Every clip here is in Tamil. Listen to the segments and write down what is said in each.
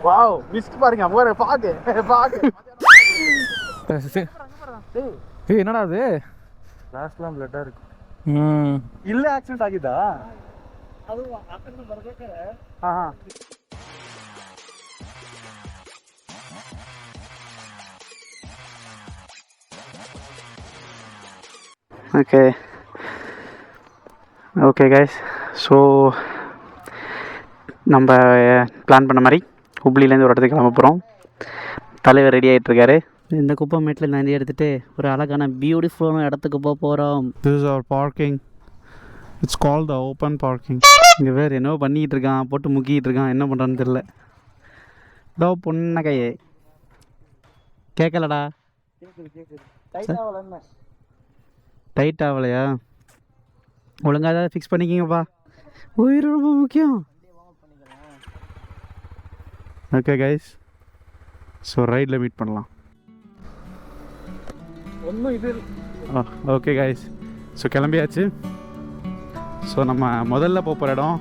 வாவ் மிஸ்ட் பாருங்க அங்க பாக்கு ஏய் என்னடா அது லாஸ்ட்லாம் பிளட்டா இருக்கு இல்ல ஆக்சிடென்ட் ಆಗಿದಾ ಅದು ಆಕಡೆ ಬರಬೇಕಾರೆ ಹಾ ஓகே கைஸ் ஸோ நம்ம பிளான் பண்ண மாதிரி ஹுப்ளிலேருந்து ஒரு இடத்துக்கு கிளம்ப போகிறோம். தலைவர் ரெடி ஆகிட்டுருக்காரு. இந்த குப்பை மேட்டில் நிறைய எடுத்துகிட்டு ஒரு அழகான பியூட்டிஃபுல்லான இடத்துக்கு போகிறோம். This is our parking. It's call the open parking. இங்கே வேறு என்னவோ பண்ணிக்கிட்டு இருக்கான், போட்டு முக்கிக்கிட்டு இருக்கான், என்ன பண்ணுறான்னு தெரில. இதோ பொண்ண கையே கேட்கலடா. டைட் ஆகலையா? ஒழுங்காக ஏதாவது ஃபிக்ஸ் பண்ணிக்கிங்கப்பா, உயிர் ரொம்ப முக்கியம். ஓகே கைஸ், ஸோ ரைடில் மீட் பண்ணலாம். ஒன்றும் இது ஓகே கைஸ், ஸோ கிளம்பியாச்சு. ஸோ நம்ம முதல்ல போகிற இடம்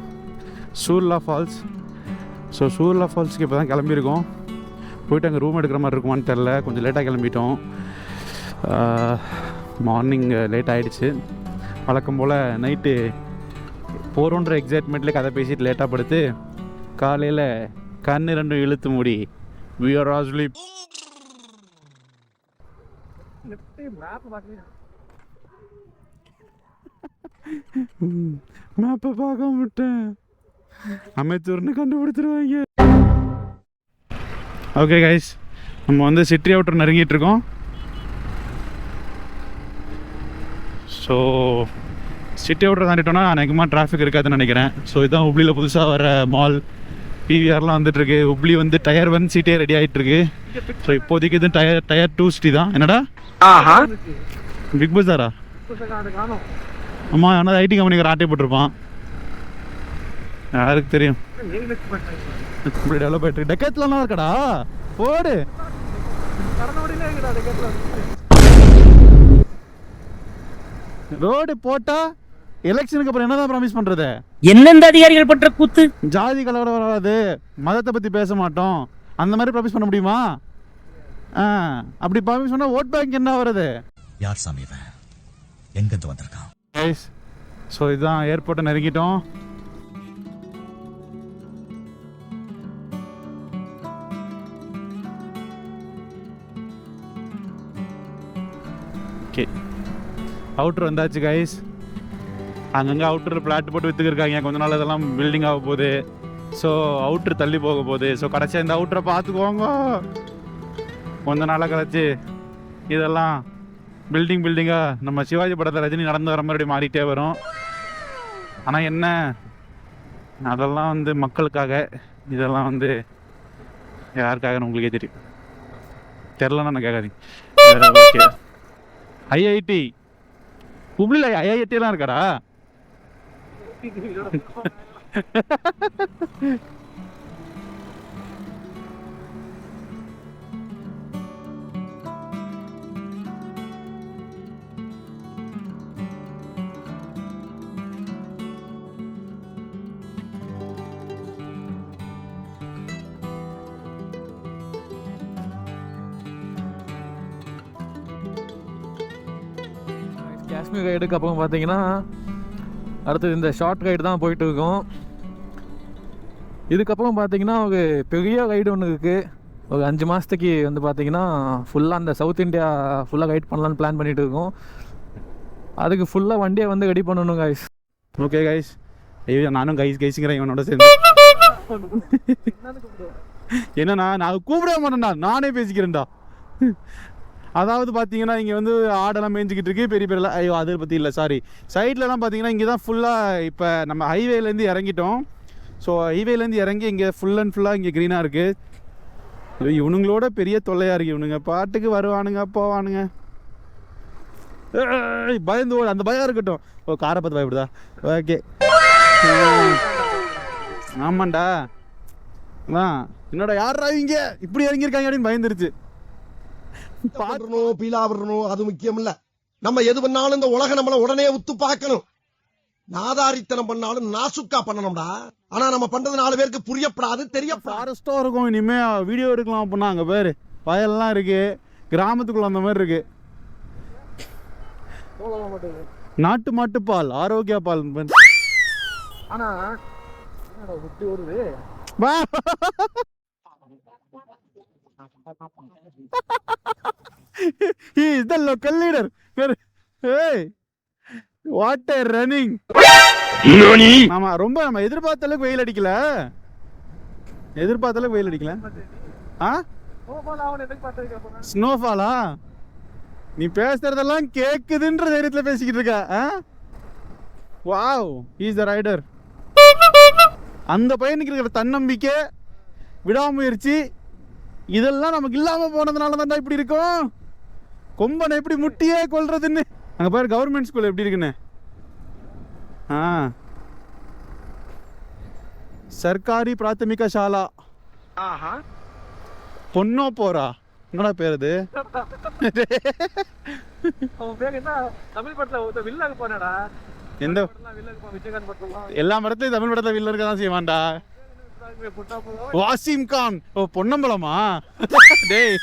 சூர்லா ஃபால்ஸ். ஸோ சூர்லா ஃபால்ஸ்க்கு இப்போ தான் கிளம்பியிருக்கோம். போயிட்டு அங்கே ரூம் எடுக்கிற மாதிரி இருக்குமான்னு தெரில, கொஞ்சம் லேட்டாக கிளம்பிட்டோம். மார்னிங் லேட் ஆகிடுச்சு. வழக்கம் போல் நைட்டு போகிறோன்ற எக்ஸைட்மெண்ட்லேயே கதை பேசிட்டு லேட்டாக படுத்து காலையில் கண்ணு ரெண்டும் இழுத்து மூடி we are asleep. மேப்பை பார்க்க மாட்டேன், அமைச்சர்னு கண்டுபிடிச்சிருவாங்க. ஓகே கைஸ், நம்ம வந்து சிட்டி அவுட்டர் நெருங்கிட்டு இருக்கோம். ஸோ சிட்டி அவுட்டர் தாண்டிட்டோன்னா அநேகமாக டிராஃபிக் இருக்காதுன்னு நினைக்கிறேன். ஸோ இதுதான் ஹுப்ளியில் புதுசாக வர மால், பிவிஆர்லாம் வந்துட்டுருக்கு. ஹுப்ளி வந்து டயர் 1 சிட்டியே ரெடி ஆகிட்டுருக்கு. ஸோ இப்போதைக்கு இது டயர் 2 சிட்டி தான். என்னடா பிக் பஸாரா? ஆமாம், ஆனால் ஐடி கம்பெனிக்கு ஆட்டை போட்டிருப்பான், யாருக்கு தெரியும். இப்படி டெவலப் ஆகிட்டு டெக்கேத்லாம் இருக்கடா, போடு. ரோடு போட்டா எலெக்ஷனுக்கு அப்புறம் என்னதான் ப்ராமிஸ் பண்றது? என்னென்ன அதிகாரிகள் பண்ற கூத்து? ஜாதி கலவரம் வராது, மதத்தை பத்தி பேச மாட்டோம், அந்த மாதிரி ப்ராமிஸ் பண்ண முடியுமா? அப்படி ப்ராமிஸ் பண்ணா ஓட் பேங்க் என்ன வருது? யார் சாமி இவன், எங்க இருந்து வந்திருக்கான்? கைஸ், ஸோ இதுதான் ஏர்போர்ட்டை நெருங்கிட்டோம். ஓகே, அவுட்ரு வந்தாச்சு கைஸ். அங்கங்கே அவுட்ரு பிளாட் போட்டு விற்றுக்கிருக்காங்க. கொஞ்ச நாள் இதெல்லாம் பில்டிங் ஆக போகுது. ஸோ அவுட்ரு தள்ளி போக போகுது. ஸோ கடைசியாக இந்த அவுட்ரை பார்த்துக்குவாங்க. கொஞ்ச நாளாக கழிச்சு இதெல்லாம் பில்டிங்காக நம்ம சிவாஜி படத்தை ரஜினி நடந்து வர மாதிரி மாறிட்டே வரும். ஆனால் என்ன, அதெல்லாம் வந்து மக்களுக்காக, இதெல்லாம் வந்து யாருக்காக உங்களுக்கே தெரியும். தெரிலன்னா நான் கேட்காதீங்க. ஓகே, ஐஐடி ஹுப்ளியில் ஐஐடிலாம் இருக்காடா? காஷ்மீர் ரைடுக்கு அப்புறம் பார்த்தீங்கன்னா அடுத்தது இந்த ஷார்ட் ரைடு தான் போயிட்டு இருக்கோம். இதுக்கப்புறம் பார்த்தீங்கன்னா ஒரு பெரிய ரைடு ஒன்று இருக்குது. ஒரு 5 மாதத்துக்கு வந்து பார்த்தீங்கன்னா ஃபுல்லாக அந்த சவுத் இந்தியா ஃபுல்லாக ரைட் பண்ணலான்னு பிளான் பண்ணிகிட்டு இருக்கோம். அதுக்கு ஃபுல்லாக வண்டியை வந்து ரெடி பண்ணணும் கைஸ். ஓகே கைஸ், நானும் கைஸுங்கிறேன் இவனோட சேர்ந்து. என்னண்ணா, நான் கூப்பிட மாட்டேன்டா, நானே பேசிக்கிறேன்டா. அதாவது பார்த்தீங்கன்னா இங்கே வந்து ஆடெல்லாம் மேய்ஞ்சிக்கிட்டு இருக்கு, பெரிய பெரிய. ஐயோ, அதை பற்றி இல்லை, சாரி. சைட்லலாம் பார்த்தீங்கன்னா இங்கே தான் ஃபுல்லாக இப்போ நம்ம ஹைவேலேருந்து இறங்கிட்டோம். ஸோ ஹைவேலேருந்து இறங்கி இங்கே ஃபுல் அண்ட் ஃபுல்லாக இங்கே க்ரீனாக இருக்குது. இவனுங்களோட பெரிய தொல்லையாக இருக்குது. இவனுங்க பாட்டுக்கு வருவானுங்க போவானுங்க, பயந்து ஓடு. அந்த பயம் இருக்கட்டும். ஓ, காரை பார்த்து பயப்படுதா? ஓகே, ஆமாண்டா. என்னோட யாரா இங்க இப்படி இறங்கியிருக்காங்க அப்படின்னு பயந்துருச்சு. பீலா வரணும், அது முக்கியம் இல்ல. நம்ம எது பண்ணாலும் இந்த உலக நம்மள உடனே உத்து பார்க்கணும். நாதாரித்தனம் பண்ணாலும் நாசுக்கா பண்ணணும்டா. ஆனா நம்ம பண்றது 4 பேருக்கு புரியப்படாது, தெரியப்படாது. ஃபாரஸ்டா இருக்கும். இனிமே வீடியோ எடுக்கலாம் அப்படின்னா அங்க பேரு வயல்லாம் இருக்கு, கிராமத்துக்குள்ள அந்த மாதிரி இருக்கு. நாட்டு மாட்டு பால், ஆரோக்கிய பால். ஆனா சுத்தி ஓடுது. He is the local leader. Hey, what a running. ஆமா, ரொம்ப நம்ம எதிர்பார்த்த அளவுக்கு வெயில் அடிக்கல. ஸ்னோஃபாலா? நீ பேசுறதெல்லாம் கேக்குதுன்ற தைரியத்துல பேசிக்கிட்டு இருக்க. Wow, he is the rider. அந்த பையனுக்கு இருக்கிற தன்னம்பிக்கை, விடாமுயற்சி, இதெல்லாம் நமக்கு இல்லாம போனதுனால தான் இப்படி இருக்கும். கொம்பனை எப்படி முட்டியே கொல்றதுன்னு. அங்க பாரு கவர்மெண்ட் ஸ்கூல் எப்படி இருக்குன்னு. சர்க்காரி பிராத்தமிக சாலா. பொன்னோ போரா என்னடா பேர் அது? தமிழ் படத்துல வில்லங்க போனடா. எந்த எல்லா படத்துலயும் தமிழ் படத்துல வில்ல இருக்க தான் செய்வான்டா. வாசிம் கான். ஓ, பொன்னம்பலமா? டேய்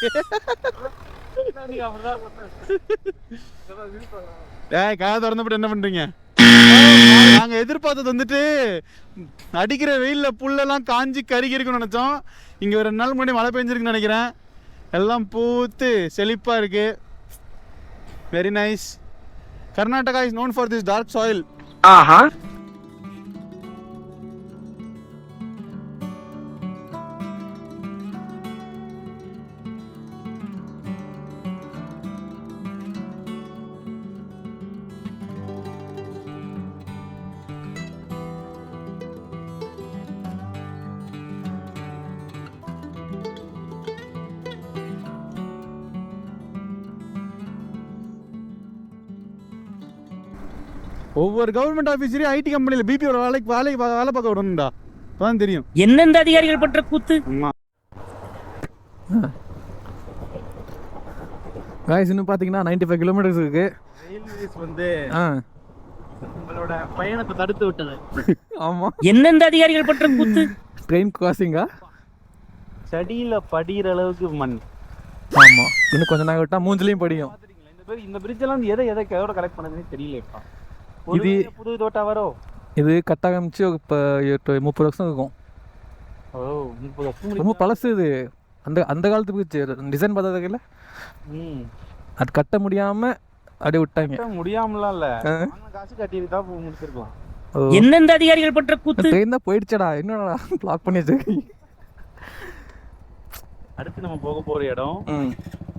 கதை திறந்துட்டு என்ன பண்றீங்க? நாங்க எதிர்பார்த்தது வந்துட்டு அடிக்கிற வெயில்ல புல்லெல்லாம் காஞ்சி கருகி இருக்குன்னு நினைச்சோம். இங்க ஒரு 2 நாள் முன்னாடி மழை பெஞ்சிருக்குன்னு நினைக்கிறேன். எல்லாம் பூத்து செழிப்பா இருக்கு. Very nice. Karnataka is known for this dark soil. ஒவ்வொரு கவர்மெண்ட் ஆஃபீஸரையும் ஐடி கம்பெனியில் பிபியோட வேலை பார்க்க விடணும்டா. அதான் தெரியும் எந்தெந்த அதிகாரிகள் பண்ற கூத்து. காய்ஸ் இன்னும் பார்த்தீங்கன்னா 95 கிலோமீட்டர்ஸ் இருக்கு. ரயில்வேஸ் வந்து உங்களோட பயணத்தை தடுத்து விட்டது. ஆமாம். எந்தெந்த அதிகாரிகள் பண்ற கூத்து. ட்ரெயின் கிராசிங்கா? செடியில் படிகிற அளவுக்கு மண். ஆமாம், இன்னும் கொஞ்சம் நாள் விட்டா மூஞ்சிலையும் படியும். இந்த பிரிட்ஜ் எல்லாம் எதை எதோட கலெக்ட் பண்ணதுன்னு தெரியலப்பா. இது புது தோட்டா வரும். இது கட்டாகமிச்சு இப்போ 30 வருஷம் இருக்கும். ஓ, 30 வருஷம். ரொம்ப பழசு இது. அந்த காலத்துக்கு டிசைன் பார்த்ததுல அது கட்ட முடியாம அப்படியே விட்டாங்க. முடியாமலாம் இல்ல, காசு கட்டிட்டு தான் முடிச்சிருக்கலாம். எந்தெந்த அதிகாரிகள் பண்ற கூத்து. ட்ரெயின் தான் போயிடுச்சடா, என்னடா பிளாக் பண்ணி வச்சிருக்கீங்க. அடுத்து நம்ம போக போற இடம்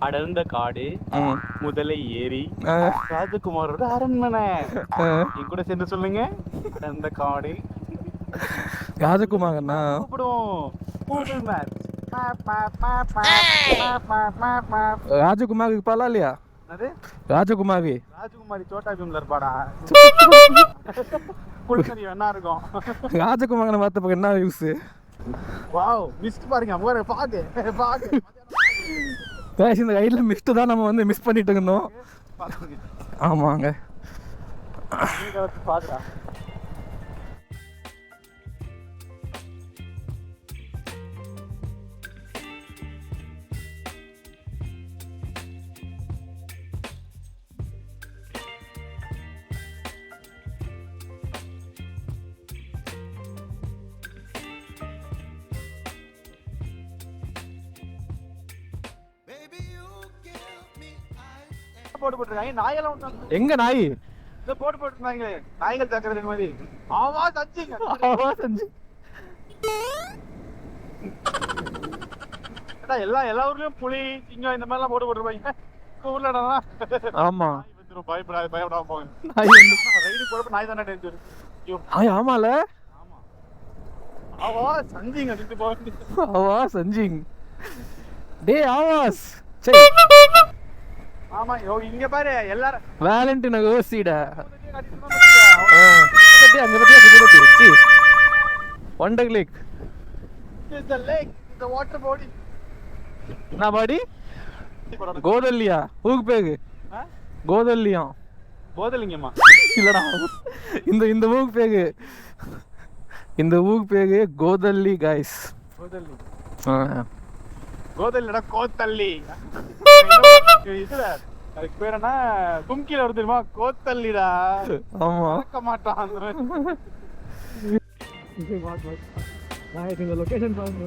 அடர்ந்த காடு, முதலை ஏரி, ராஜகுமாரோட அரண்மனை. என் கூட சேர்ந்து சொல்லுங்க, அடர்ந்த காடு. ராஜகுமாரனா ராஜகுமாரி பாலா இல்லையா? ராஜகுமாரி சோட்டா பீம்ல இருப்பாடா. என்ன இருக்கும் ராஜகுமாரனை பார்த்த பக்கம் என்ன யூஸ்? வாவ், மிஸ்ட் பாருங்க. பாக்கு இந்த ரைட்ல மிஸ்ட் தான் நம்ம வந்து மிஸ் பண்ணிட்டு இருந்தோம். ஆமாங்க. பாக்குறா போட்டு போட்டுருக்காங்க. நாயெல்லாம் எங்க நாய்? இந்த போட்டு போட்டுருந்தாங்க. நாய்கள் தாக்குறது மாதிரி. ஆவா சஞ்சிங்க, ஆவா சஞ்சி. எல்லா ஊர்லயும் புலி, சிங்கம் இந்த மாதிரிலாம் போட்டு போட்டுருப்பாங்க. ஊர்ல ஆமா, பயப்படாம போங்க. ரைடு போறப்ப நாய் தானே டேஞ்சர். ஆமால. ஆவா சஞ்சிங்க நின்று போங்க. ஆவா சஞ்சிங். டே ஆவாஸ். சரி. ஆமா, இங்க பாரு எல்லாரும் வேலண்டினா கோசிடா. அங்க பத்தியா wonder lake. It's the lake, the water body. என்ன பாடி? கோதல்லியா ஊக்கு பேகு? கோதல்லியா கோதலிங்கம்மா இல்லடா இந்த இந்த ஊருக்கு பேரு இந்த ஊருக்கு பேரு கோதல்லி கைஸ். கோதல்லி ஆ கோதல்லிடா கோத்தல்லி. இதுல அதுக்கு பேர் என்ன கும்கில வருது தெரியுமா கோத்தல்லிடா. ஆமா மறக்க மாட்டான் அந்த இந்த லொகேஷன் பாருங்க.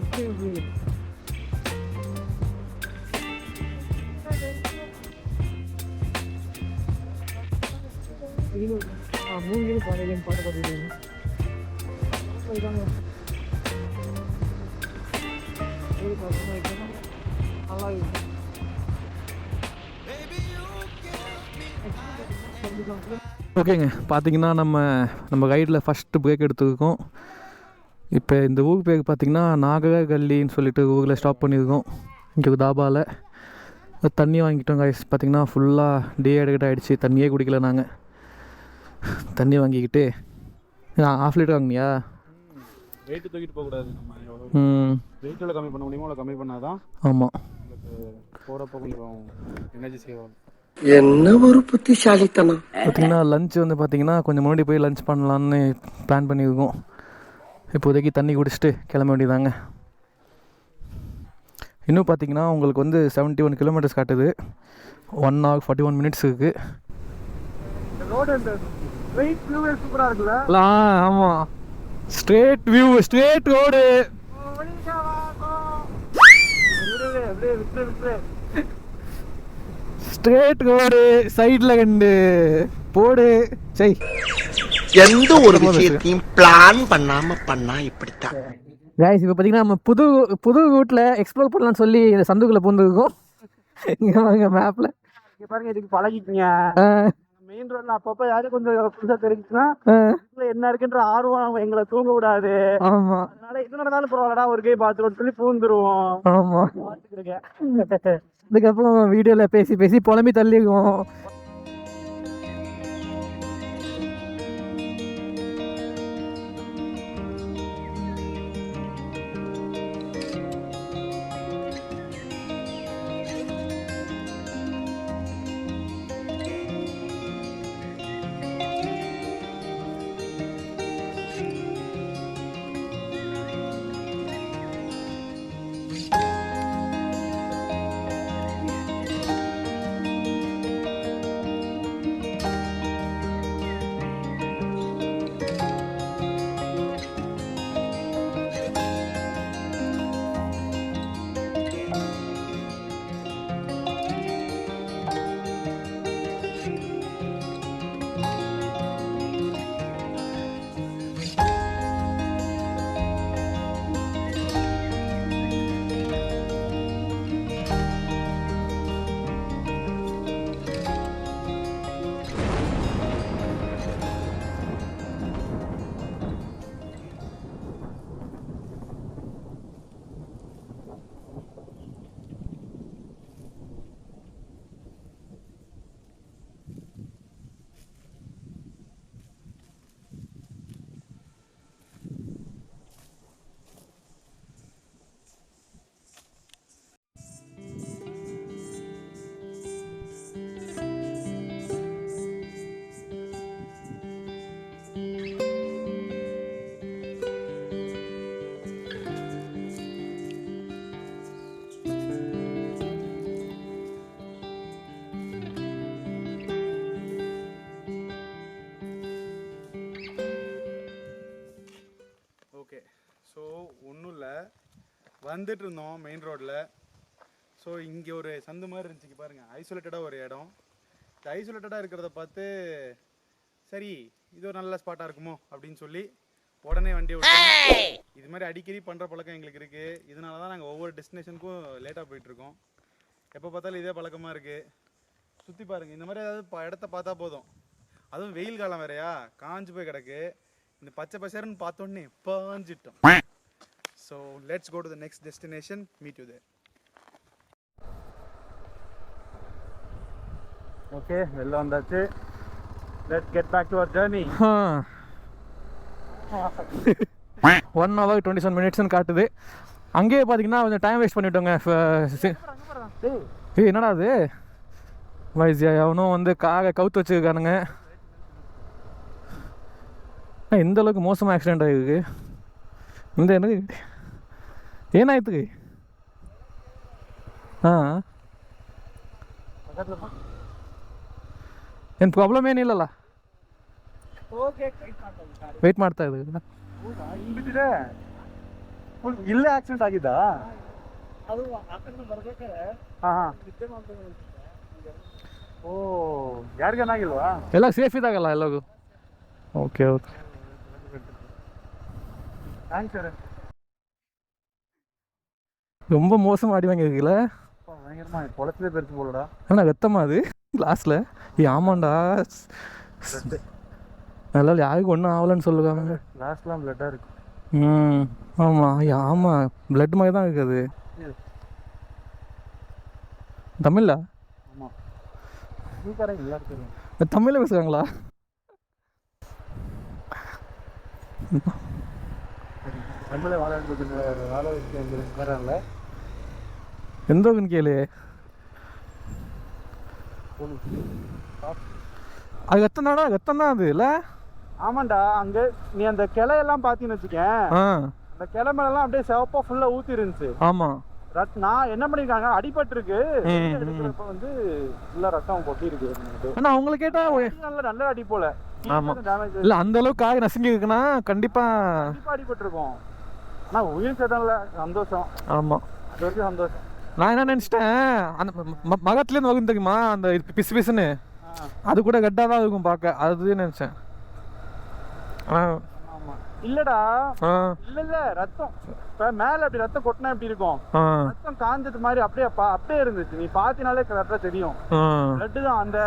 ஓகேங்க, பார்த்தீங்கன்னா நம்ம கைடில் ஃபஸ்ட்டு பிரேக் எடுத்துருக்கோம். இப்போ இந்த ஊருக்கு பேர் பார்த்திங்கன்னா நாககல்லின்னு சொல்லிட்டு ஊரில் ஸ்டாப் பண்ணியிருக்கோம். இங்கே தாபாவில் தண்ணி வாங்கிட்டோம் கைஸ். பார்த்திங்கன்னா ஃபுல்லாக டீஹைட்ரேட் ஆகிடுச்சு, தண்ணியே குடிக்கல நாங்கள். தண்ணி வாங்கிக்கிட்டு ½ லிட்டர் வாங்கினியா? வெயிட் தூக்கிட்டு போகக்கூடாது. வெயிட்டில் கம்மி பண்ண முடியுமோ அவ்வளோ கம்மி பண்ணாதான். ஆமாம், போகிறப்போ கொஞ்சம் எனர்ஜி சேவ் ஆகும். என்ன ஒரு புத்திசாலித்தனம். பார்த்திங்கன்னா லஞ்ச் வந்து பார்த்திங்கன்னா கொஞ்சம் முன்னாடி போய் லஞ்ச் பண்ணலான்னு பிளான் பண்ணியிருக்கோம். இப்போதைக்கு தண்ணி குடிச்சிட்டு கிளம்ப வேண்டியதாங்க. இன்னும் பார்த்திங்கன்னா உங்களுக்கு வந்து 71 கிலோமீட்டர்ஸ் காட்டுது. 1 hour 41 minutes இருக்குது. சூப்பராக இருக்குல்ல? ஆமாம், straight view, straight road. Straight road, சைடில் கண்டு போடு. சரி, எந்த ஒரு விஷயத்தையும் பிளான் பண்ணாம பண்ணா இப்படித்தான். கைஸ் இப்போ பார்த்தீங்கன்னா நம்ம புது ரூட்டில் எக்ஸ்ப்ளோர் பண்ணலாம்னு சொல்லி இந்த சந்துக்குள்ளே பூந்துருக்கோம். இங்கே பாருங்க மேப்பில். இங்கே பாருங்க, இதுக்கு பழகிக்கிங்க. மெயின் ரோட்ல அப்பப்போ யாரும் கொஞ்சம் புதுசாக தெரிஞ்சுச்சுன்னா என்ன இருக்குன்ற ஆர்வம் எங்களை தூங்க விடாது. ஆமா, அதனால எது நடந்தாலும் பரவாயில்லடா ஒரு கை பார்த்துருவோம் சொல்லி பூந்துருவோம். ஆமா, பார்த்துக்கிறேன். அதுக்கப்புறம் வீடியோவில் பேசி பேசி புலம்பி தள்ளிடுவோம். வந்துட்டு இருந்தோம் மெயின் ரோட்டில். ஸோ இங்கே ஒரு சந்து மாதிரி இருந்துச்சு பாருங்கள், ஐசோலேட்டடாக ஒரு இடம். இந்த ஐசோலேட்டடாக இருக்கிறத பார்த்து சரி இது ஒரு நல்ல ஸ்பாட்டாக இருக்குமோ அப்படின்னு சொல்லி உடனே வண்டியை விட்டோம். இது மாதிரி அடிக்கடி பண்ணுற பழக்கம் எங்களுக்கு இருக்குது. இதனால தான் நாங்கள் ஒவ்வொரு டெஸ்டினேஷனுக்கும் லேட்டாக போயிட்டுருக்கோம். எப்போ பார்த்தாலும் இதே பழக்கமாக இருக்குது. சுற்றி பாருங்கள், இந்த மாதிரி ஏதாவது இடத்த பார்த்தா போதும். அதுவும் வெயில் காலம் வேறையா, காஞ்சு போய் கிடக்கு. இந்த பச்சை பசேர்னு பார்த்தோன்னே பாஞ்சிட்டோம். So let's go to the next destination, meet you there. Okay, well on that's it. Let's get back to our journey. 1 hour 27 minutes காட்டுது. அங்கேயே பார்த்தீங்கன்னா கொஞ்சம் டைம் வேஸ்ட் பண்ணிட்டோங்க. என்னடா அது வைசியா அவனும் வந்து காரை கவுத்து வச்சுருக்கானுங்க. இந்த அளவுக்கு மோசமாக ஆக்சிடெண்ட் ஆகிருக்கு இந்த எனக்கு ಏನಾಯ್ತು ಹಾಂ ಏನು ಪ್ರಾಬ್ಲಮ್ ಏನಿಲ್ಲಲ್ಲ ವೆಯ್ಟ್ ಮಾಡ್ತಾ ಇದ್ದೀವಿ ಬಿದ್ದಿದೆ ಇಲ್ಲೇ ಆಕ್ಸಿಡೆಂಟ್ ಆಗಿದ್ದಾ ಅದು ಬರ್ಬೇಕಾದ್ರೆ ಹಾಂ ಓ ಯಾರಿಗೇನಾಗಿಲ್ವಾ ಎಲ್ಲ ಸೇಫ್ ಇದಾಗಲ್ಲ ಎಲ್ಲಗೂ ಓಕೆ ಓಕೆ ಥ್ಯಾಂಕ್ಸ್ ಸರ್ ரொம்ப மோசமாக அடி வாங்கியிருக்குல்ல பயங்கரமா குளத்திலே பெருசு போலடா ஆனால் வெத்தமா அது லாஸ்ட்டில் ஆமாண்டா நல்லா யாருக்கும் ஒன்றும் ஆகலன்னு சொல்லுவாங்க லாஸ்ட்லாம் பிளட்டாக இருக்கு ஆமாம் ஆமாம் பிளட் மாதிரி தான் இருக்குது தமிழா ஆமாம் ஊருக்காரங்க எல்லாரும் தமிழில் பேசுகிறாங்களா தமிழை வாழ வரல எந்த ஊருன்னு கேளு அது எத்தனை தான் அது இல்லை ஆமாண்டா அங்கே நீ அந்த கிளையெல்லாம் பார்த்தீங்கன்னு வச்சுக்கேன் அந்த கிளை மேலாம் அப்படியே சிவப்பா ஃபுல்லாக ஊற்றி இருந்துச்சு ஆமாம் நான் என்ன பண்ணிருக்காங்க அடிபட்டிருக்கு எடுக்கிறப்ப வந்து ஃபுல்லாக ரத்தம் கொட்டிருக்கு ஆனால் அவங்கள கேட்டால் நல்ல அடி போல ஆமாம் இல்லை அந்த அளவுக்கு காய் நசுங்கி இருக்குன்னா கண்டிப்பாக அடிபட்டிருக்கோம் ஆனால் உயிர் சேதம்ல சந்தோஷம் ஆமாம் அது வரைக்கும் சந்தோஷம் நான் என்ன நினச்சிட்டேன் அந்த மகத்துலேருந்து வகும் தெரியுமா அந்த பிசு பிசுன்னு அது கூட கட்டாக தான் இருக்கும் பார்க்க அது நினச்சேன் இல்லடா இல்ல ரத்தம் இப்ப மேல அப்படி ரத்தம் கொட்டினா எப்படி இருக்கும் ரத்தம் காஞ்சது மாதிரி அப்படியே இருந்துச்சு நீ பாத்தினாலே கரெக்டா தெரியும் பிளட் தான் அந்த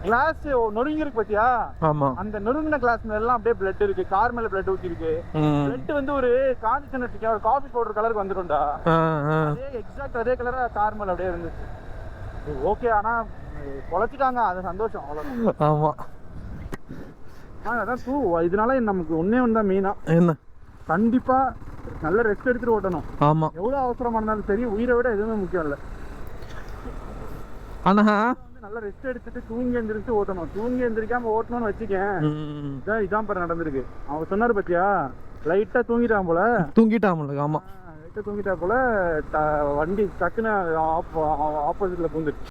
கிளாஸ் நொறுங்கி இருக்கு பாத்தியா அந்த நொறுங்கின கிளாஸ் மேல எல்லாம் அப்படியே பிளட் இருக்கு கார் மேல பிளட் ஊத்தி இருக்கு பிளட் வந்து ஒரு காஞ்சிச்சுன்னு வச்சுக்க ஒரு காஃபி பவுடர் கலருக்கு வந்துடும்டா அதே எக்ஸாக்ட் அதே கலரா கார் மேல அப்படியே இருந்துச்சு ஓகே ஆனா பொழைச்சிட்டாங்க அது சந்தோஷம் அவ்வளவுதான் ஆமா அதான் இதனால நமக்கு ஒன்னே ஒன்று தான் மெயினா என்ன கண்டிப்பா நல்ல ரெஸ்ட் எடுத்துட்டு ஓட்டணும் ஆமா எவ்வளவு அவசரமா இருந்தாலும் சரி உயிரை விட எதுவுமே முக்கியம் இல்லை ஆனா நல்லா ரெஸ்ட் எடுத்துட்டு தூங்கி எந்திரிச்சு ஓட்டணும் தூங்கி எந்திரிக்காம ஓட்டணும்னு வச்சுக்கேன் இதான் பாரு நடந்திருக்கு அவன் சொன்னாரு பத்தியா லைட்டா தூங்கிட்டான் போல ஆமா லைட்டா தூங்கிட்டா போல வண்டி டக்குன்னு ஆப்போசிட்ல பூந்துட்டு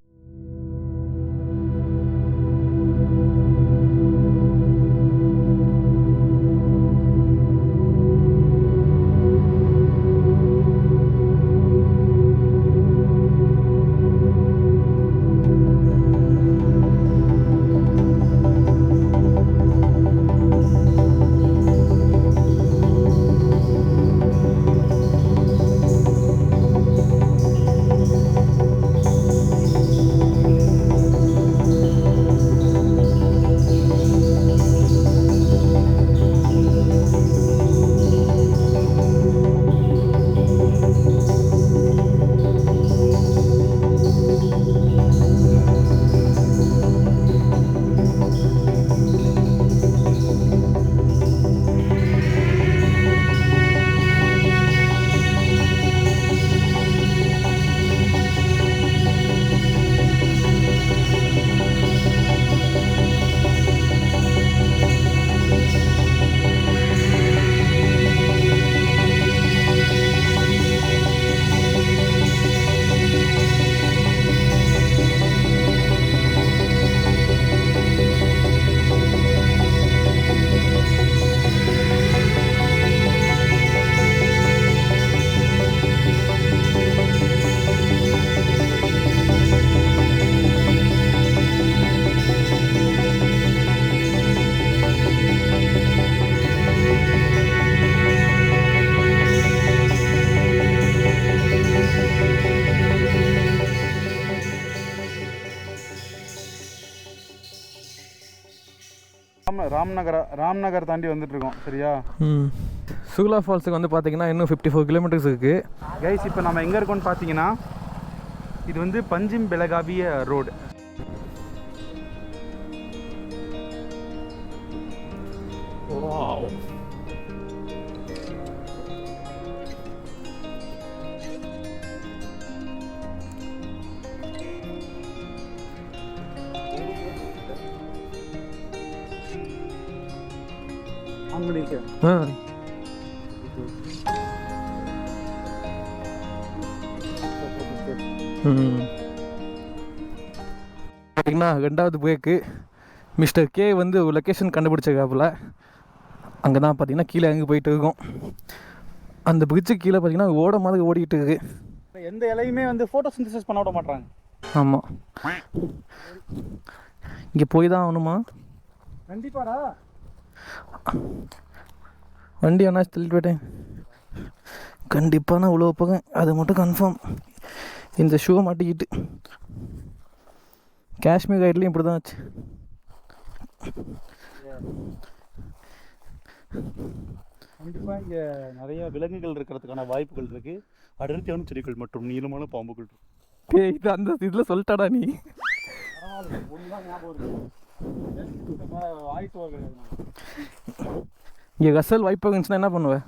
ராம்நகர் தாண்டி வந்துட்டு இருக்கோம் சரியா சுர்லா ஃபால்ஸுக்கு வந்து பார்த்தீங்கன்னா இன்னும் 54 கிலோமீட்டர்ஸ் இருக்கு கைஸ் இப்போ நம்ம எங்கே இருக்கோம்னு பார்த்தீங்கன்னா இது வந்து பஞ்சிம் பெலகாவிய ரோடு ஆன் பண்ணிருக்கேன். பார்த்தீங்கன்னா 2வது பிரேக்கு மிஸ்டர் கே வந்து ஒரு லொக்கேஷன் கண்டுபிடிச்சிருக்காப்புல. அங்கே தான் பார்த்தீங்கன்னா கீழே அங்கே போயிட்டு இருக்கோம். அந்த பிரிட்ஜுக்கு கீழே பார்த்தீங்கன்னா ஓட மாதிரி ஓடிக்கிட்டு இருக்கு. எந்த இலையுமே வந்து ஃபோட்டோ சிந்தசிஸ் பண்ண விட மாட்டாங்க. ஆமாம், இங்கே போய் தான் ஆகணுமா? கண்டிப்பாடா. வண்டி அண்ணாச்சி தள்ளிட்டு போயிட்டேன். கண்டிப்பாக நான் உழவு போகிறேன், அது மட்டும் கன்ஃபார்ம். இந்த ஷூவை மாட்டிக்கிட்டு காஷ்மீர் ரைட்லேயும் இப்படி தான் ஆச்சு. கண்டிப்பாக இங்கே நிறைய விலங்குகள் இருக்கிறதுக்கான வாய்ப்புகள் இருக்குது. அடர்த்தியான செடிகள் மற்றும் நீளமான பாம்புகள் இருக்கு. இது அந்த இதில் சொல்லிட்டாடா நீ. இங்கே கசல் வாய்ப்பாக இருந்துச்சுன்னா என்ன பண்ணுவேன்?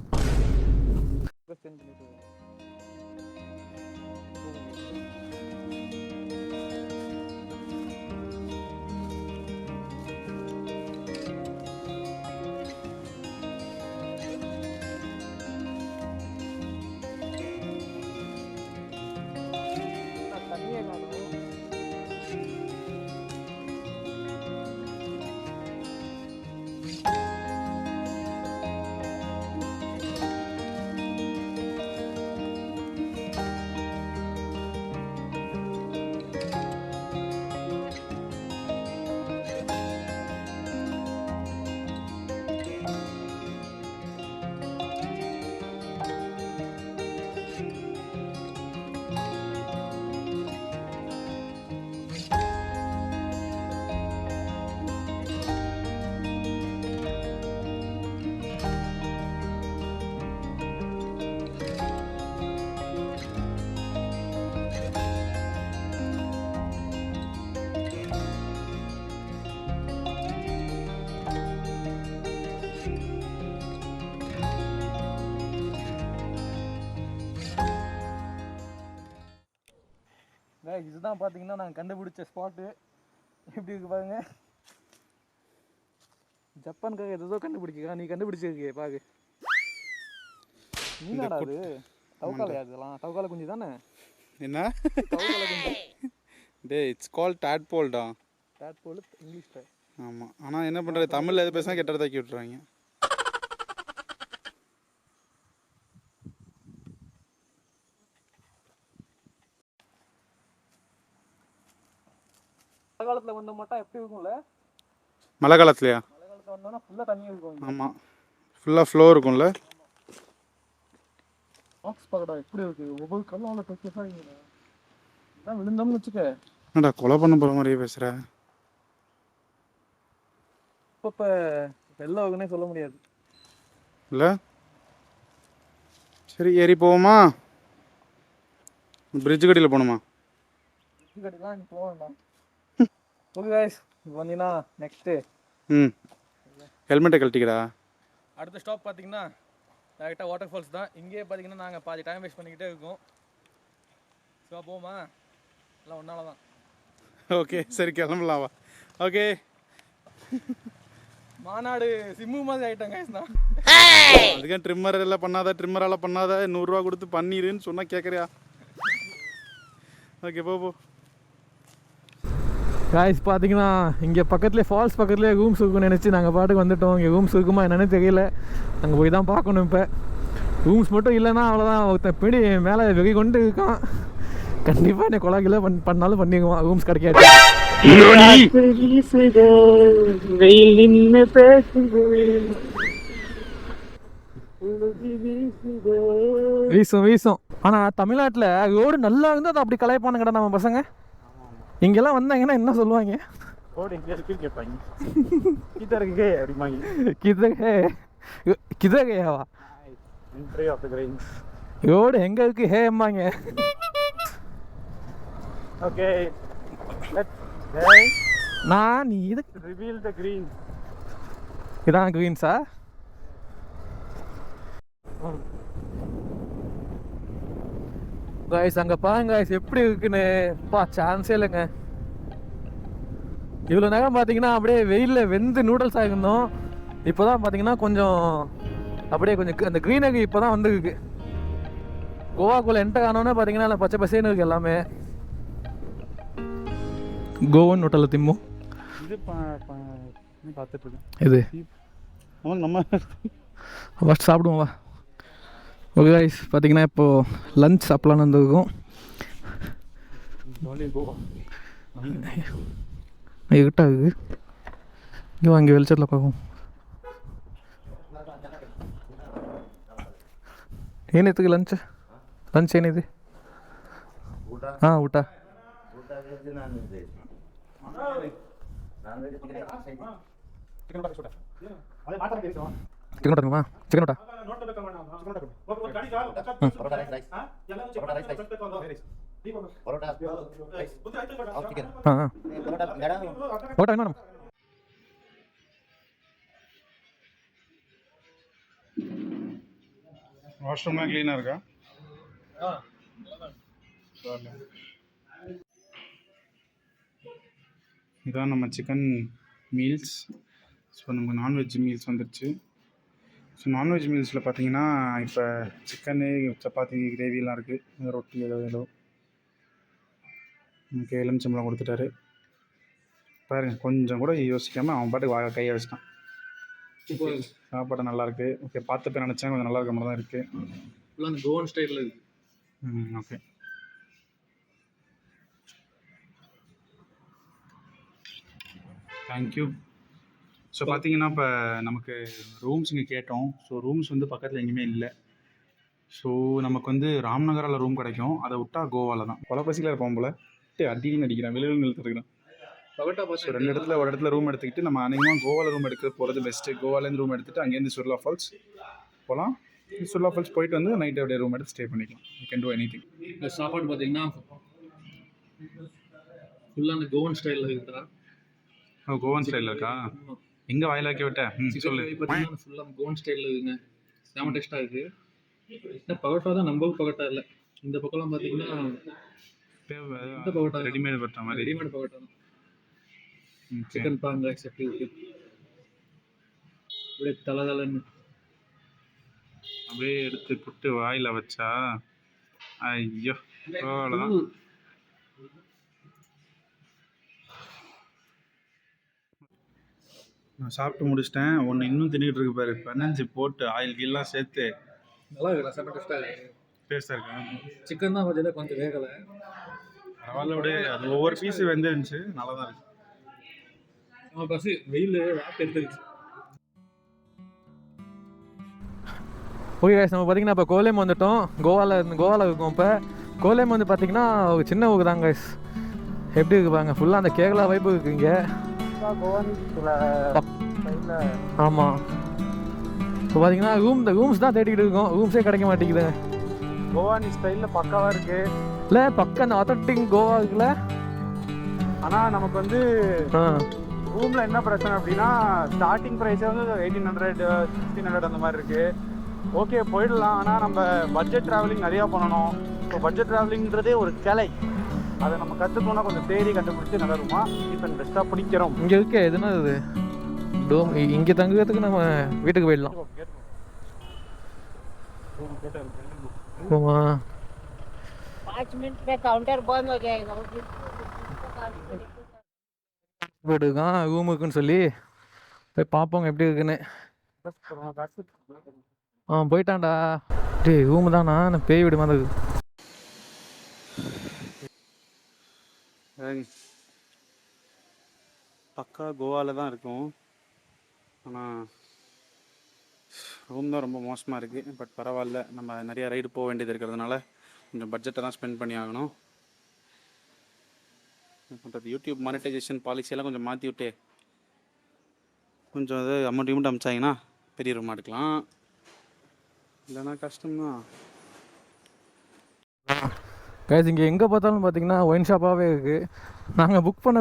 இதுதான் பார்த்தீங்கன்னா நாங்கள் கண்டுபிடிச்ச ஸ்பாட்டு. எப்படி இருக்கு பாருங்க. ஜப்பான்காக ஏதோ கண்டுபிடிச்சிருக்கா. நீ கண்டுபிடிச்சிருக்கே பாரு. நீனாடா அது? தவக்காலையா? அதெல்லாம் தவக்கால குஞ்சு தானே. என்ன? தவக்கால குஞ்சு. டே, இட்ஸ் கால் டேட்போல்டா. டேட்போல் இங்கிலீஷில். ஆமாம், ஆனால் என்ன பண்ணுறது, தமிழில் எது பேசினா கெட்டதை தாக்கி விட்டுறாங்க. மழை காலத்தில் வந்த மாட்டா எப்படி இருக்கும்ல? மழை காலத்துலையா? மழை காலத்தில் வந்தோன்னா ஃபுல்லாக தண்ணி இருக்கும். ஆமாம், ஃபுல்லாக ஃப்ளோ இருக்கும்ல. பாக்ஸ் பார்க்கடா எப்படி இருக்கு. ஒவ்வொரு கல்லும் அவ்வளோ டெஸ்டாக இருக்குங்க. இதான் விழுந்தோம்னு வச்சுக்க. என்னடா கொலை பண்ண போகிற மாதிரியே பேசுகிற? இப்போ வெள்ளம் ஆகுன்னே சொல்ல முடியாது இல்லை. சரி, ஏறி போவோமா? பிரிட்ஜு கடியில் போகணுமா? பிரிட்ஜு கடிலாம் இங்கே போக வேண்டாம். ஓகே गाइस, இப்போ வந்தீங்கன்னா நெக்ஸ்ட்டு ஹெல்மெட்டை கழட்டிக்கடா. அடுத்த ஸ்டாப் பார்த்தீங்கன்னா டேரெக்டாக வாட்டர் ஃபால்ஸ் தான். இங்கேயே பார்த்தீங்கன்னா நாங்கள் பாதி டைம் வேஸ்ட் பண்ணிக்கிட்டே இருக்கோம். ஸோ போமா எல்லாம் ஒன்றால தான். ஓகே, சரி கிளம்பலாம் வா. ஓகே, மாநாடு சிம்மு மாதிரி ஆகிட்டாங்க गाइस தான். அதுக்காக ட்ரிம்மர் எல்லாம் பண்ணாத, ட்ரிம்மரால் பண்ணாத, 100 ரூபா கொடுத்து பண்ணிடுன்னு சொன்னால் கேட்குறியா? ஓகே, போ. गाइस பார்த்தீங்கன்னா இங்கே பக்கத்துலேயே ஃபால்ஸ் பக்கத்துலேயே ரூம்ஸ் இருக்குன்னு நினச்சி நாங்கள் பாட்டுக்கு வந்துவிட்டோம். இங்கே ரூம்ஸ் இருக்குமா என்னன்னு தெரியல. அங்கே போய் தான் பார்க்கணும். இப்போ ரூம்ஸ் மட்டும் இல்லைன்னா அவ்வளோதான். ஒருத்தன் பிடி மேலே வெறி கொண்டு இருக்கான். கண்டிப்பாக என்னை கொலாக்கில பண்ணாலும் பண்ணிக்குவான். ரூம்ஸ் கிடைக்காது. வீசும். ஆனால் தமிழ்நாட்டில் ரோடு நல்லா இருந்தால் அதை அப்படி கலாய்ப்பானுங்கடா நம்ம பசங்க. இங்கெல்லாம் வந்தாங்கன்னா என்ன சொல்லுவாங்க? கேட்பாங்க. கிதர்கே அப்படிமாங்க. கிதகையாவா? ரோடு எங்கே இருக்கு ஹே அம்மாங்க. ஓகே, நான் நீ இது ரிவீல் த கிரீன். இதான் கிரீன்ஸா? गाइस அங்கே பாருங்க गाइस எப்படி இருக்குன்னு. சான்ஸே இல்லைங்க. இவ்வளோ நேரம் பார்த்தீங்கன்னா அப்படியே வெயிலில் வெந்து நூடுல்ஸ் ஆகிருந்தோம். இப்போ தான் பார்த்தீங்கன்னா கொஞ்சம் அப்படியே கொஞ்சம் அந்த க்ரீனரி இப்போ தான் வந்துருக்கு. கோவாக்குள்ளே என்டர் ஆனோன்னே பார்த்தீங்கன்னா பச்சை பசேன்னு இருக்குது எல்லாமே. கோவன் ஹோட்டலில் திம்மு இது பார்த்துட்டு இருக்கேன். இது நம்ம ஃபஸ்ட் சாப்பிடுவோம் வா. ஓகே கைஸ், பார்த்தீங்கன்னா இப்போது லஞ்ச் சாப்பிட்லான்னு வந்துருக்கோம். இருட்டா இருக்குது. இங்கே வாங்கி வெளிச்சத்தில் பார்க்கும். ಏನಿತ್ತು ಲಂಚ್ ಲಂಚ್ ಏನಿದೆ? ಹಾಂ ಊಟ ಚಿಕನ್ ಊಟ ಚಿಕನ್ ಊಟ ಹಾಂ ಹಾಂ ಊಟ ಏನು ಮೇಡಮ್? வாஷ்ரூம்லாம் க்ளீனாக இருக்கா? இதான் நம்ம சிக்கன் மீல்ஸ். ஸோ நமக்கு நான்வெஜ் மீல்ஸ் வந்துடுச்சு. ஸோ நான்வெஜ் மீல்ஸில் பார்த்தீங்கன்னா இப்போ சிக்கனு, சப்பாத்தி, கிரேவிலாம் இருக்குது. ரொட்டி ஏதோ நமக்கு எலுமிச்சம்பழம் கொடுத்துட்டாரு பாருங்க. கொஞ்சம் கூட யோசிக்காமல் அவன் பாட்டுக்கு கையை வச்சிட்டான். சாப்பாடு நல்லாயிருக்கு. ஓகே, பார்த்துப்ப நினச்சேன் கொஞ்சம் நல்லா இருக்க மாதிரி தான் இருக்குது. அந்த கோவன் ஸ்டைலில் இருக்குது. Okay, thank you. ஸோ பார்த்தீங்கன்னா இப்போ நமக்கு ரூம்ஸ் இங்கே கேட்டோம். ஸோ ரூம்ஸ் வந்து பக்கத்தில் எங்கேயுமே இல்லை. ஸோ நமக்கு வந்து ராம்நகரில் ரூம் கிடைக்கும். அதை விட்டா கோவாவில் தான். கொலப்பசியில் இருப்போம் போல் அடின்னு அடிக்கிறான், வெளியில் நிறுத்துருக்கிறான். ஸோ 2 இடத்துல ஒரு இடத்துல ரூம் எடுத்துக்கிட்டு நம்ம அநேகமாக கோவாவில் ரூம் எடுக்க போகிறது பெஸ்ட்டு. கோவாலேருந்து ரூம் எடுத்துகிட்டு அங்கேருந்து சுர்லா ஃபால்ஸ் போகலாம். சுர்லா ஃபால்ஸ் போயிட்டு வந்து நைட்டு அப்படியே ரூம் எடுத்து ஸ்டே பண்ணிக்கலாம். You can do anything. இந்த சாப்பாடு பார்த்தீங்கன்னா ஃபுல்லாக அந்த கோவன் ஸ்டைலில் இருக்குதா? கோவன் ஸ்டைலில் இருக்கா? எங்கே வாயிலாக்கி விட்டேன் சொல்லு. பார்த்தீங்கன்னா ஃபுல்லாக கோவன் ஸ்டைலில் இருக்குங்க. செம டேஸ்ட்டாக இருக்குது. இந்த பரோட்டா தான் நம்ம பரோட்டா இல்லை. இந்த பக்கம்லாம் பார்த்தீங்கன்னா இந்த பரோட்டா ரெடிமேட் பரோட்டா மாதிரி. ரெடிமேட் பரோட்டா தான். சிக்கன் பாங்க எப்படி இருக்கு அப்படியே தலன்னு அப்படியே எடுத்து புட்டு வாயில் வச்சா ஐயோ அவ்வளோதான். நான் சாப்பிட்டு முடிச்சிட்டேன். ஒன்று இன்னும் தின்னுட்டு இருக்கு பாரு. பனஞ்சு போட்டு ஆயில் கீழெலாம் சேர்த்து நல்லா இருக்குல்ல? செம்ம டேஸ்ட்டாக இருக்குது. டேஸ்ட்டாக இருக்கா? சிக்கன் தான் பார்த்தீங்கன்னா கொஞ்சம் வேகலை. பரவாயில்ல விட, அது ஒவ்வொரு பீஸு வெந்துருந்துச்சு. நல்லா தான் இருக்குது. பஸ்ஸு வெயில் வாக்கு எடுத்துருச்சு. ஓகே கைஸ், நம்ம பார்த்தீங்கன்னா இப்போ கோலேம் வந்துட்டோம். கோவாவில் இருக்கோம். இப்போ கோலேம் வந்து பார்த்தீங்கன்னா ஒரு சின்ன ஊர் தான் கைஸ். எப்படி இருக்கு பாருங்க, ஃபுல்லாக அந்த கேரளா வைப்பு இருக்குது இங்கே. ஆமாம். இப்போ பார்த்தீங்கன்னா ரூம்ஸ் தான் தேடிக்கிட்டு இருக்கோம். ரூம்ஸே கிடைக்க மாட்டேங்குதுங்க. கோவானி ஸ்டைலில் பக்காவாக இருக்குது. இல்லை பக்கம் அந்த ஆத்தன்டிக் கோவா இருக்குல்ல. ஆனால் நமக்கு வந்து ரூமில் என்ன பிரச்சனை அப்படின்னா ஸ்டார்டிங் ப்ரைஸே வந்து 1800 1600 அந்த மாதிரி இருக்குது. ஓகே போயிடலாம். ஆனால் நம்ம பட்ஜெட் ட்ராவலிங் நிறையா பண்ணணும். ஸோ பட்ஜெட் ட்ராவலிங்கிறதே ஒரு கலை. அதை நம்ம கற்றுக்கணுன்னா கொஞ்சம் தேடி கண்டுபிடிச்சி நல்லா இருக்குமா இப்போ பெஸ்ட்டாக பிடிக்கிறோம். இங்கே இருக்க எதுனா இது டோம் இங்கே தங்குறதுக்கு நம்ம வீட்டுக்கு போயிடலாம். ஆமாம், 5 मिनट में काउंटर बंद हो जाएगा. போயிட்டுருக்கான் ரூம் இருக்குன்னு சொல்லி போய் பார்ப்போங்க எப்படி இருக்குன்னு. போயிட்டான்டா. டேய் ரூம் தானா? நான் பேய் வீடு மாதிரி இருக்கு. பக்கா கோவாவில் தான் இருக்கும். ஆனால் ரூம் தான் ரொம்ப மோசமாக இருக்குது. பட் பரவாயில்ல, நம்ம நிறையா ரைடு போக வேண்டியது இருக்கிறதுனால கொஞ்சம் பட்ஜெட்டை தான் ஸ்பெண்ட் பண்ணி ஆகணும். யூடியூப் மானிட்டைசேஷன் பாலிசியெல்லாம் கொஞ்சம் மாற்றி விட்டு கொஞ்சம் அது அமௌண்ட் அமிச்சாங்கன்னா பெரிய ரூம் எடுக்கலாம். இல்லைன்னா கஷ்டம்தான். கைஸ் இங்கே எங்கே பார்த்தாலும் பார்த்தீங்கன்னா ஒயின் ஷாப்பாகவே இருக்குது. நாங்கள் புக் பண்ண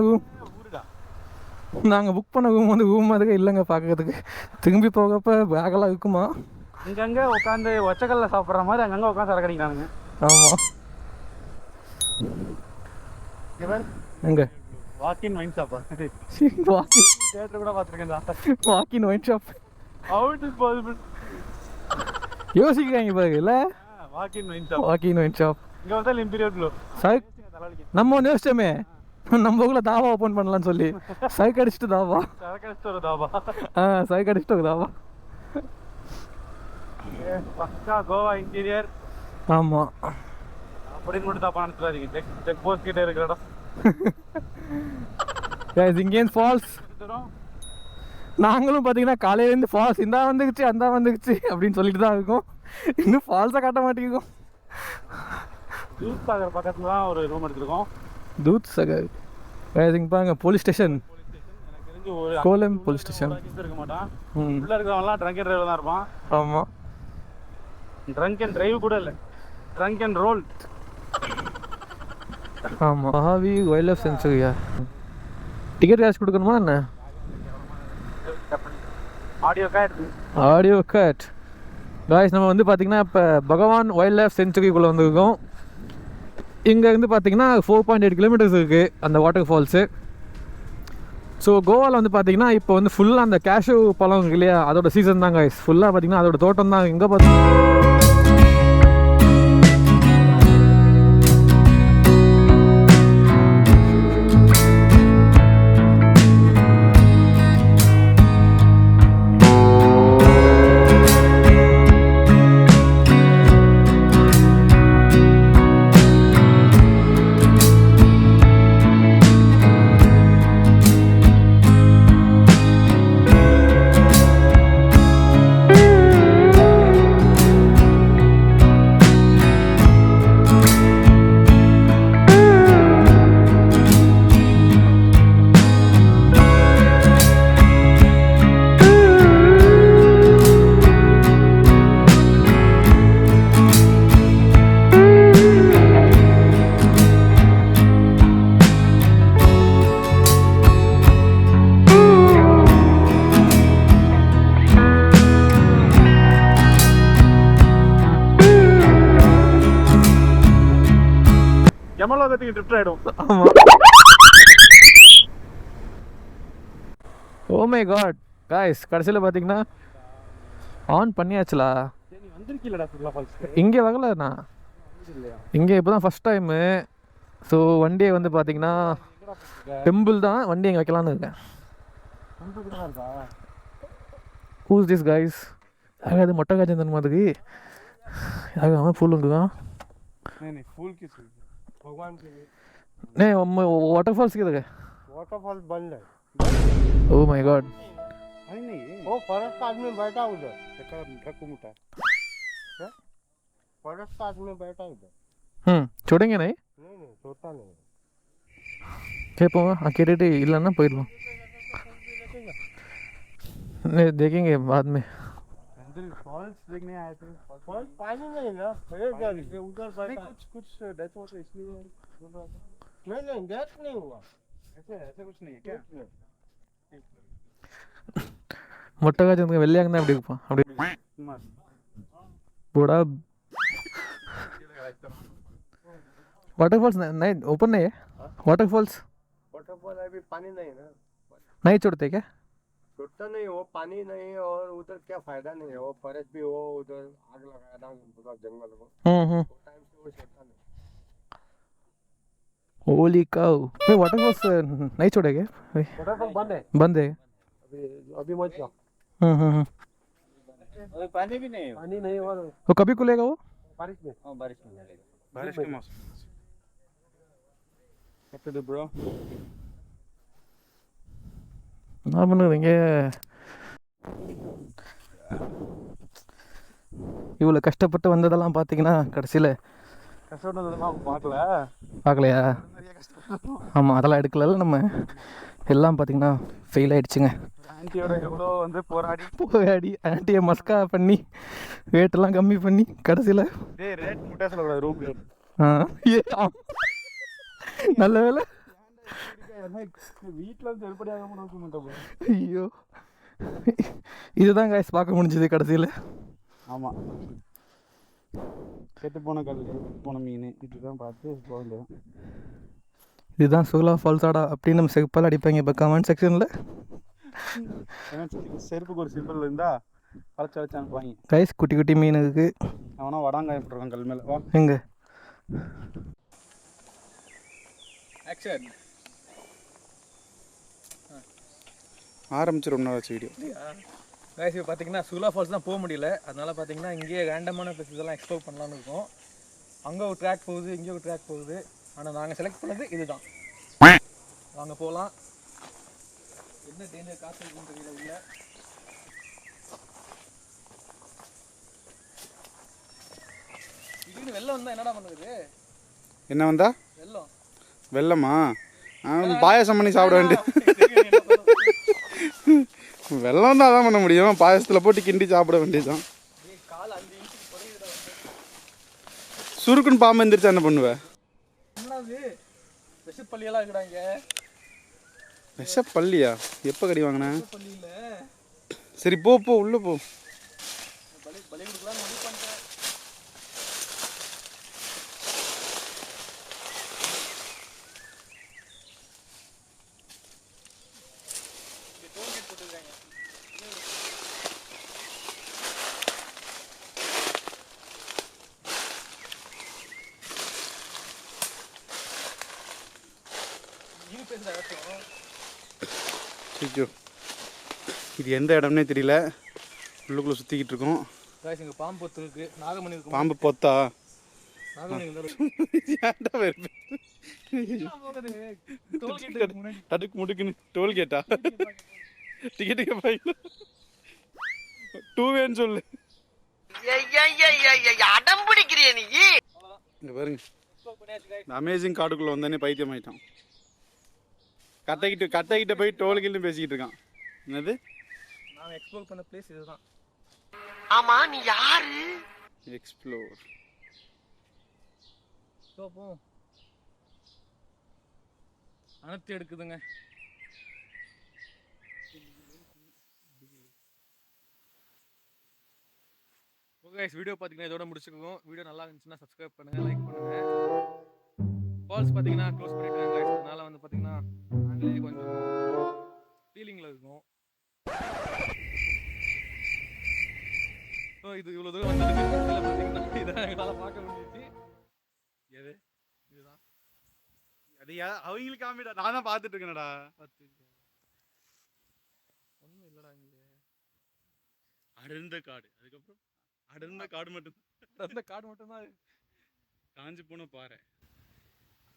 ரூம் வந்து ரூம் மாதிரி இல்லைங்க பார்க்கறதுக்கு. திரும்பி போகப்போ பேக்கெல்லாம் இருக்குமா? இங்கங்கே உட்காந்து ஒச்சக்கல்ல சாப்பிட்ற மாதிரி அங்கங்கே உட்காந்து சரக்கு அடிக்கிறானுங்க. ஆமாம். எங்கே வாக்கின் ஒயின் ஷாப்பா? வாக்கின் தேட்டர் கூட பார்த்துருக்கேன். Walk in wine shop out is possible. யோசிக்கிறாங்க பாருங்க இல்லை. வாக்கின் ஒயின் ஷாப் இங்கே வந்தால் இம்பீரியர் ப்ளூ சார். நம்ம ஒன்று யோசிச்சோமே, நம்ம ஊரில் தாவா ஓப்பன் பண்ணலான்னு சொல்லி. சைக் அடிச்சுட்டு தாவா. ஒரு தாபா. சைக் அடிச்சுட்டு ஒரு தாவா. பக்கா கோவா இன்டீரியர். ஆமாம், அப்படின்னு மட்டும் தாப்பா நினச்சிடாதீங்க. செக் போஸ்ட் கிட்டே இருக்கிற இடம். இங்கேருந்து ஃபால்ஸ். நாங்களும் பார்த்தீங்கன்னா காலையிலேருந்து ஃபால்ஸ் இந்தா வந்துக்குச்சு அந்த வந்துக்குச்சு அப்படின்னு சொல்லிட்டு தான் இருக்கோம். இன்னும் ஃபால்ஸை காட்ட மாட்டேங்கும். தூத் சாகர் பக்கத்தில் தான் ஒரு ரூம் எடுத்துருக்கோம். தூத் சாகர் பாருங்க, போலீஸ் ஸ்டேஷன். எனக்கு தெரிஞ்சு ஒரு கோலம் போலீஸ் ஸ்டேஷன் இருக்க மாட்டான். உள்ள இருக்கிறவங்கலாம் ட்ரங்க் அண்ட் டிரைவ் தான் இருப்பான். ஆமாம், ட்ரங்க் அண்ட் டிரைவ் கூட இல்லை, ட்ரங்க் அண்ட் ரோல். ஆமாம். மகாவி வைல்ட் லைஃப் சென்ச்சுரியா? டிக்கெட் காசு கொடுக்கணுமா என்ன? Audio cut. காய்ஸ் நம்ம வந்து பார்த்திங்கன்னா இப்போ பகவான் வைல்ட் லைஃப் சென்ச்சுரிக்குள்ளே வந்திருக்கோம். இங்கேருந்து பார்த்திங்கன்னா 4.8 கிலோமீட்டர்ஸ் இருக்குது அந்த வாட்டர் ஃபால்ஸு. ஸோ கோவாவில் வந்து பார்த்திங்கன்னா இப்போ வந்து ஃபுல்லாக அந்த கேஷ்யூ பழம் இருக்கு இல்லையா, அதோட சீசன் தான் காய்ஸ். ஃபுல்லாக பார்த்திங்கன்னா அதோட தோட்டம் தான். எங்கே பார்த்து யமலோகத்துக்கு ட்ரிப்ட் ஆகிடும். ஆமாம். ஓ மை காட் காய்ஸ், கடைசியில் பார்த்தீங்கன்னா ஆன் பண்ணியாச்சுலா. நீ வந்திருக்கீங்களா சுர்லா ஃபால்ஸ்? இங்கே வரலண்ணா, இங்கே இப்போ தான் ஃபஸ்ட் டைமு. ஸோ வண்டியை வந்து பார்த்தீங்கன்னா டெம்பிள் தான், வண்டி எங்கே வைக்கலான்னு இருக்கேன். Who's this guys? அது மொட்டை காய்ச்சல் மாதிரி அவன் ஃபுல்லுங்க தான். फूल की भगवान के लिए नहीं वाटरफॉल्स किधर है? वाटरफॉल्स बंद है. Oh my God. नहीं वो फॉरेस्ट का आदमी बैठा उधर, ट्रक उठा है. फॉरेस्ट का आदमी बैठा उधर. छोड़ेंगे नहीं? नहीं छोड़ता नहीं. கேட்போம், கேட்டுட்டு இல்லைன்னா போயிடலாம். देखेंगे बाद में. फॉल्स देखने आए थे. फॉल्स पानी नहीं ना, उधर कुछ डेथ हो तो इसलिए नहीं डेथ नहीं हुआ. ऐसे कुछ नहीं है क्या? மொட்டை காய்ச்சல் வெள்ளையாக தான் அப்படி இருப்பான். அப்படி बड़ा वाटरफॉल्स नहीं ओपन नहीं है. वाटरफॉल्स अभी पानी नहीं ना, नहीं छोड़ते क्या? छोड़ता नहीं, वो पानी नहीं और उधर क्या फायदा नहीं है. वो फॉरेस्ट भी वो उधर आग लगाया था पूरा जंगल को, वो टाइम से वो छोड़ता नहीं. होली काऊ. भाई वाटरफॉल्स नहीं छोड़ेगा? वाटरफॉल बंद है. बंद है अभी मत जाओ. अभी पानी भी नहीं है. पानी नहीं और वो कभी खुलेगा वो? बारिश में. हां बारिश में लगेगा. बारिश के मौसम. What to do bro? என்ன பண்ணுறீங்க? இவ்வளோ கஷ்டப்பட்டு வந்ததெல்லாம் பார்த்தீங்கன்னா கடைசியில் கஷ்டப்பட்டதெல்லாம் பார்க்கலையா? ஆமாம், அதெல்லாம் எடுக்கல நம்ம. எல்லாம் பார்த்தீங்கன்னா ஃபெயில் ஆகிடுச்சுங்க. ஆன்ட்டியோட எவ்வளோ வந்து போராடி ஆன்ட்டியை மஸ்கா பண்ணி ரேட்டெல்லாம் கம்மி பண்ணி கடைசியில் ரேட் முட்டை சொல்லக்கூடாது, ரூம் ரேட். நல்ல வேலை வீட்டில் வந்து செல்படியாக மாட்டோம். ஐயோ, இதுதான் காய்ஸ் பார்க்க முடிஞ்சது கடைசியில். ஆமாம், கெட்டு போன கல், போன மீன் இதுதான் பார்த்து போக வேண்டியது. இதுதான் சுர்லா ஃபால்ஸாடா அப்படின்னு நம்ம செருப்பால் அடிப்பாங்க இப்போ கமெண்ட் செக்ஷனில். செருப்புக்கு ஒரு சிம்பிள் இருந்தால் வளைச்சு வச்சு அனுப்புவாங்க. கைஸ் குட்டி குட்டி மீன் இருக்குது. அவனா வடாங்காய போட்டுருக்கான் கல் மேலே. எங்கே ஆக்ஷன் ஆரம்பிச்சு ரொம்ப நாள் ஆச்சு வீடியோ. கைஸ் இப்போ பார்த்தீங்கன்னா சுர்லா ஃபால்ஸ் தான் போக முடியல. அதனால் பார்த்தீங்கன்னா இங்கேயே ரேண்டமான பிளேஸஸ் எல்லாம் எக்ஸ்ப்ளோர் பண்ணலான்னு இருக்கோம். அங்கே ஒரு ட்ராக் போகுது, இங்கே ஒரு ட்ராக் போகுது. ஆனால் நாங்கள் செலக்ட் பண்ணது இதுதான். வாங்க போகலாம். என்ன டேஞ்சர் காசு இருக்குன்னு தெரியல உள்ள. திடீர்னு வெள்ளம் வந்தால் என்னடா பண்ணுறது? என்ன வந்தா? வெள்ளம். வெள்ளமா? பாயாசம் பண்ணி சாப்பிட வேண்டியது. வெள்ளம் தான் அதான் பண்ண முடியும். பாயசத்தில் போட்டு கிண்டி சாப்பிட வேண்டியதுதான். சுருக்குன்னு பாம்பு எந்திரிச்சா என்ன பண்ணுவேன்? விஷப்பள்ளியெல்லாம் இருக்கிறாங்க. விஷப்பள்ளியா? எப்போ கடி வாங்கினேன்? சரி போ போ உள்ள போ. பலி கொடுக்கலாம்னு முடிவு பண்ணிட்டேன். டோல்கேட் போட்டுருக்காங்க. இது எந்த இடம்னே தெரியல. உள்ளுக்குள்ளே சுற்றிக்கிட்டு இருக்கோம். இங்கே பாம்பு பொத்து இருக்கு. நாகமணி இருக்கு. பாம்பு பொத்தா? தடுக்கு முடுக்குன்னு டோல்கேட்டா? டிக்கெட்டு கேட்பாங்க. டூவேன்னு சொல்லு. அடம் பிடிக்கிறிய நீ. இங்க பாருங்க, அமேசிங் காடுக்குள்ள வந்தானே பைத்தியம் ஆயிட்டான். கட்டைக்கிட்ட போய் டோல்கேட்னு பேசிக்கிட்டு இருக்கான். என்னது? நான் எக்ஸ்ப்ளோர் பண்ண பிளேஸ் இதுதான். ஆமா நீ யாரு? எக்ஸ்ப்ளோர். போ அனத்தி எடுக்குதுங்க. ஓகே வீடியோ பார்த்தீங்கன்னா இதோட முடிச்சுக்குவோம். வீடியோ நல்லா இருந்துச்சுன்னா சப்ஸ்கிரைப் பண்ணுங்கள், லைக் பண்ணுங்கள். ஃபால்ஸ் பார்த்தீங்கன்னா க்ளோஸ் பண்ணிட்டாங்க. அதனால் வந்து பார்த்தீங்கன்னா நாங்களே கொஞ்சம் ஃபீலிங்கில் இருக்கும். ஸோ இது இவ்வளோ தூரம் வந்ததுக்கு பார்த்தீங்கன்னா இதான் எங்களால் பார்க்க முடிஞ்சிச்சு. எது இதுதான் அது அவங்களுக்கு காமிடா. நான் தான் பார்த்துட்டு இருக்கேன்டா. ஒன்றும் இல்லைடா இங்கே. அடர்ந்த காடு. அதுக்கப்புறம் அடர்ந்த காடு மட்டும்தான் காஞ்சி போன பாறை.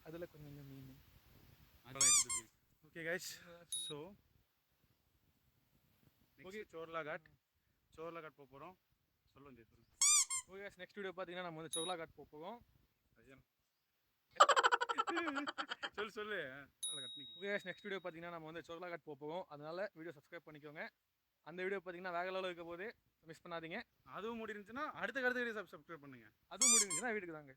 அதில் கொஞ்சம் மீன். Okay guys, so okay Chorla Ghat போக போகிறோம். சொல்லுங்க. ஓகே நெக்ஸ்ட் வீடியோ பார்த்தீங்கன்னா நம்ம வந்து சோர்லா காட் போகிறோம். சொல்லு. ஓகே நெக்ஸ்ட் வீடியோ பார்த்தீங்கன்னா நம்ம வந்து சோர்லா காட் போகிறோம். அதனால வீடியோ சப்ஸ்கிரைப் பண்ணிக்கோங்க. அந்த வீடியோ பார்த்தீங்கன்னா வேற லெவலில் இருக்க போது மிஸ் பண்ணாதீங்க. அதுவும் முடிஞ்சுன்னா அடுத்த வீடியோ சப்ஸ்கிரைப் பண்ணுங்க. அதுவும் முடிஞ்சுன்னா வீட்டுக்கு தாங்க.